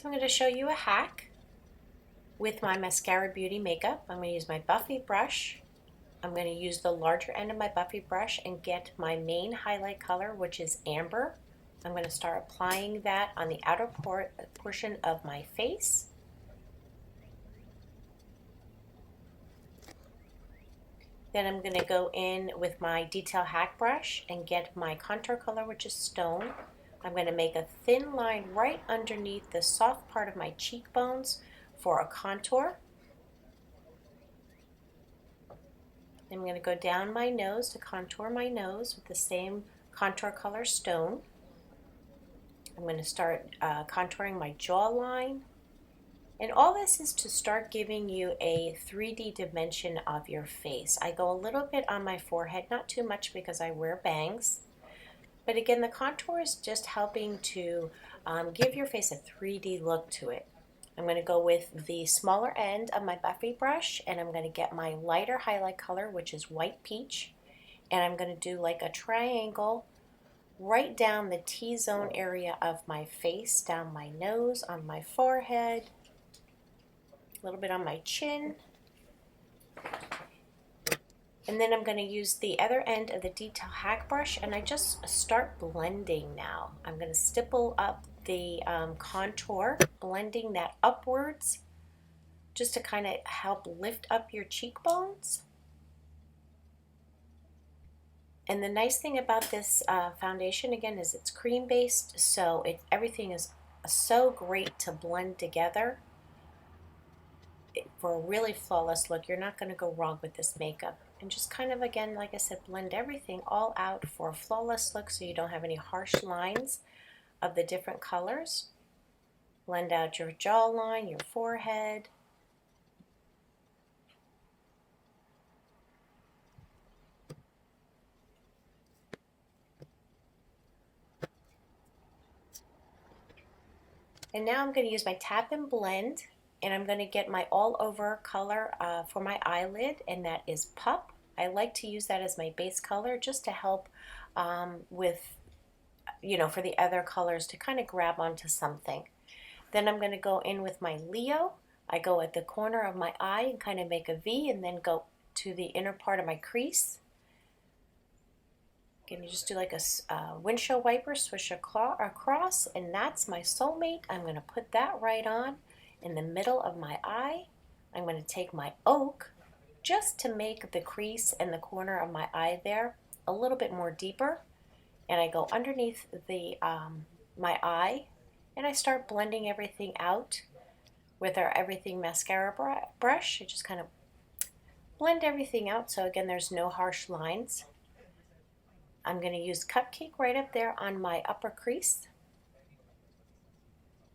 So I'm going to show you a hack with my Maskcara Beauty makeup. I'm going to use my Buffy brush. I'm going to use the larger end of my Buffy brush and get my main highlight color, which is amber. I'm going to start applying that on the outer portion of my face. Then I'm going to go in with my detail hack brush and get my contour color, which is Stone. I'm going to make a thin line right underneath the soft part of my cheekbones for a contour. I'm going to go down my nose to contour my nose with the same contour color Stone. I'm going to start contouring my jawline. And all this is to start giving you a 3D dimension of your face. I go a little bit on my forehead, not too much because I wear bangs. But again, the contour is just helping to give your face a 3D look to it. I'm going to go with the smaller end of my Buffy brush, and I'm going to get my lighter highlight color, which is White Peach. And I'm going to do like a triangle right down the T-zone area of my face, down my nose, on my forehead, a little bit on my chin. And then I'm going to use the other end of the detail hack brush, and I just start blending now. I'm going to stipple up the contour, blending that upwards just to kind of help lift up your cheekbones. And the nice thing about this foundation, again, is it's cream based, so everything is so great to blend together. For a really flawless look, you're not going to go wrong with this makeup. And just kind of, again, like I said, blend everything all out for a flawless look so you don't have any harsh lines of the different colors. Blend out your jawline, your forehead. And now I'm going to use my tap and blend, and I'm going to get my all over color for my eyelid, and that is Pup. I like to use that as my base color just to help with, for the other colors to kind of grab onto something. Then I'm going to go in with my Leo. I go at the corner of my eye and kind of make a V, and then go to the inner part of my crease. Again, you just do like a windshield wiper, swish across, and that's my SoulMate. I'm going to put that right on in the middle of my eye. I'm going to take my Oak just to make the crease and the corner of my eye there a little bit more deeper. And I go underneath the my eye, and I start blending everything out with our Everything mascara brush. I just kind of blend everything out, so again, there's no harsh lines. I'm going to use Cupcake right up there on my upper crease,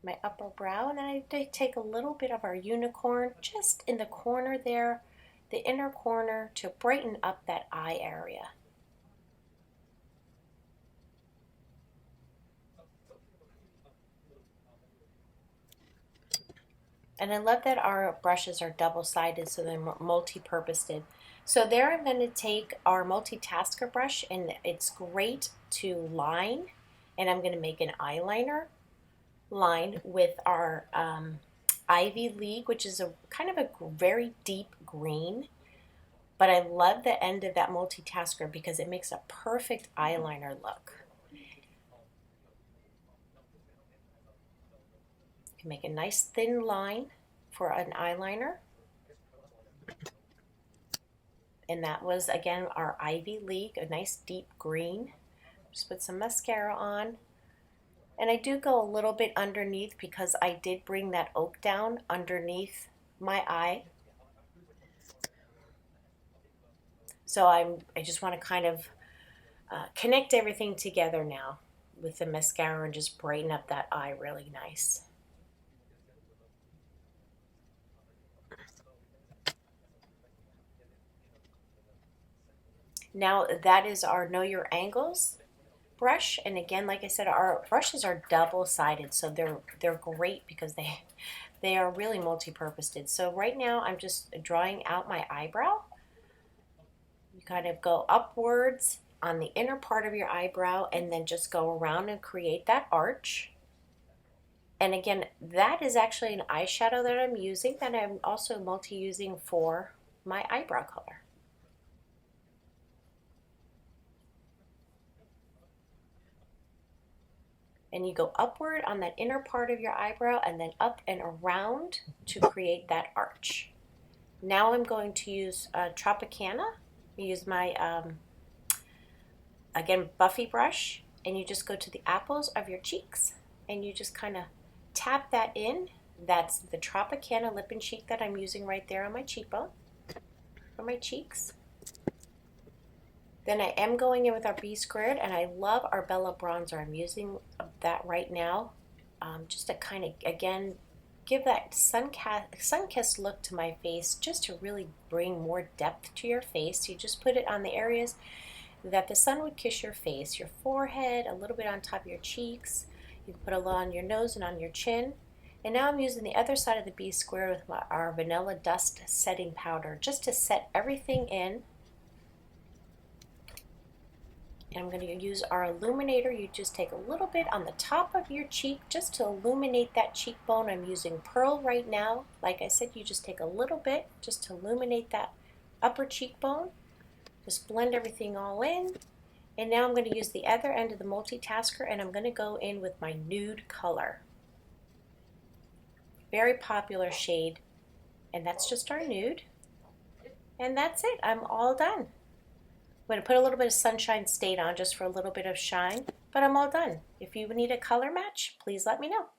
my upper brow, and then I take a little bit of our Unicorn just in the corner there, the inner corner, to brighten up that eye area. And I love that our brushes are double-sided, so they're multi-purposed. So there I'm going to take our multitasker brush, and it's great to line, and I'm going to make an eyeliner line with our iiiD, which is a kind of a very deep green. But I love the end of that multitasker because it makes a perfect eyeliner look. You can make a nice thin line for an eyeliner. And that was, again, our iiiD, a nice deep green. Just put some mascara on. And I do go a little bit underneath because I did bring that Oak down underneath my eye. So I just want to kind of connect everything together now with the mascara and just brighten up that eye really nice. Now that is our Know Your Angles brush, and again, like I said, our brushes are double-sided, so they're great because they are really multi-purposed. So right now I'm just drawing out my eyebrow. You kind of go upwards on the inner part of your eyebrow and then just go around and create that arch. And again, that is actually an eyeshadow that I'm using that I'm also multi-using for my eyebrow color. And you go upward on that inner part of your eyebrow and then up and around to create that arch. Now I'm going to use Tropicana. Use my, again, Buffy brush, and you just go to the apples of your cheeks and you just kind of tap that in. That's the Tropicana lip and cheek that I'm using right there on my cheekbone, for my cheeks. Then I am going in with our Bsquared, and I love our Bella bronzer. I'm using that right now, just to kind of, again, give that sun-kissed look to my face, just to really bring more depth to your face. You just put it on the areas that the sun would kiss your face, your forehead, a little bit on top of your cheeks. You can put a little on your nose and on your chin. And now I'm using the other side of the Bsquared with our Vanilla Dust setting powder, just to set everything in. And I'm going to use our Illuminator. You just take a little bit on the top of your cheek just to illuminate that cheekbone. I'm using Pearl right now. Like I said, you just take a little bit just to illuminate that upper cheekbone. Just blend everything all in. And now I'm going to use the other end of the multitasker, and I'm going to go in with my Nude color. Very popular shade. And that's just our Nude. And that's it. I'm all done. I'm going to put a little bit of Sunshine State on just for a little bit of shine, but I'm all done. If you need a color match, please let me know.